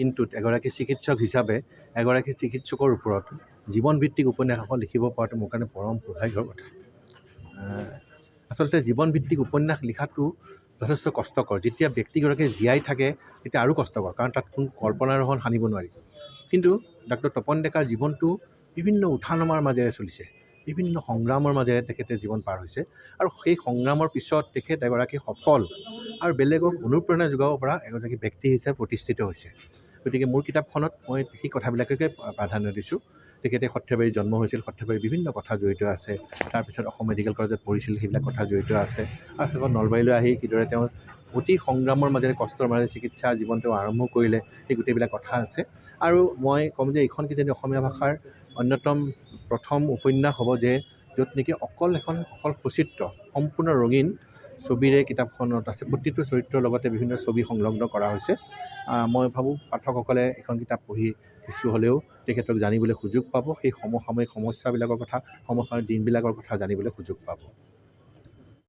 দিনটোত এগৰাকী চিকিৎসক হিচাপে এগৰাকী চিকিৎসকৰ ওপৰত জীৱনভিত্তিক উপন্যাস এখন লিখিব পৰাটো মোৰ কাৰণে পৰম সৌভাগ্যৰ কথা। আচলতে জীৱনভিত্তিক উপন্যাস লিখাটো যথেষ্ট কষ্টকৰ। যেতিয়া ব্যক্তিগৰাকী জীয়াই থাকে তেতিয়া আৰু কষ্টকৰ, কাৰণ তাত কোনো কল্পনাৰ ৰহণ সানিব নোৱাৰি। কিন্তু ডক্টৰ তপন ডেকাৰ জীৱনটো বিভিন্ন উঠা নমাৰ মাজেৰে চলিছে, বিভিন্ন সংগ্ৰামৰ মাজেৰে তেখেতে জীৱন পাৰ হৈছে, আৰু সেই সংগ্ৰামৰ পিছত তেখেত এগৰাকী সফল আৰু বেলেগক অনুপ্ৰেৰণা যোগাব পৰা এগৰাকী ব্যক্তি হিচাপে প্ৰতিষ্ঠিত হৈছে। গতিকে মোৰ কিতাপখনত মই সেই কথাবিলাককে প্ৰাধান্য দিছোঁ। তেখেতে সৰ্থেবাৰীত জন্ম হৈছিল, সৰ্থেবাৰীৰ বিভিন্ন কথা জড়িত আছে, তাৰপিছত অসম মেডিকেল কলেজত পঢ়িছিল, সেইবিলাক কথা জড়িত আছে, আৰু শেষত নলবাৰীলৈ আহি কিদৰে তেওঁ অতি সংগ্ৰামৰ মাজেৰে কষ্টৰ মাজেৰে চিকিৎসা জীৱন তেওঁ আৰম্ভ কৰিলে, সেই গোটেইবিলাক কথা আছে। আৰু মই ক'ম যে এইখন কিজানি অসমীয়া ভাষাৰ অন্যতম প্ৰথম উপন্যাস হ'ব যে য'ত নেকি অকল সচিত্ৰ সম্পূৰ্ণ ৰঙীন ছবিৰে কিতাপখনত আছে। প্ৰতিটো চৰিত্ৰৰ লগতে বিভিন্ন ছবি সংলগ্ন কৰা হৈছে। মই ভাবোঁ পাঠকসকলে এখন কিতাপ পঢ়ি কিছু হ'লেও তেখেতক জানিবলৈ সুযোগ পাব, সেই সমসাময়িক সমস্যাবিলাকৰ কথা, সমসাময়িক দিনবিলাকৰ কথা জানিবলৈ সুযোগ পাব।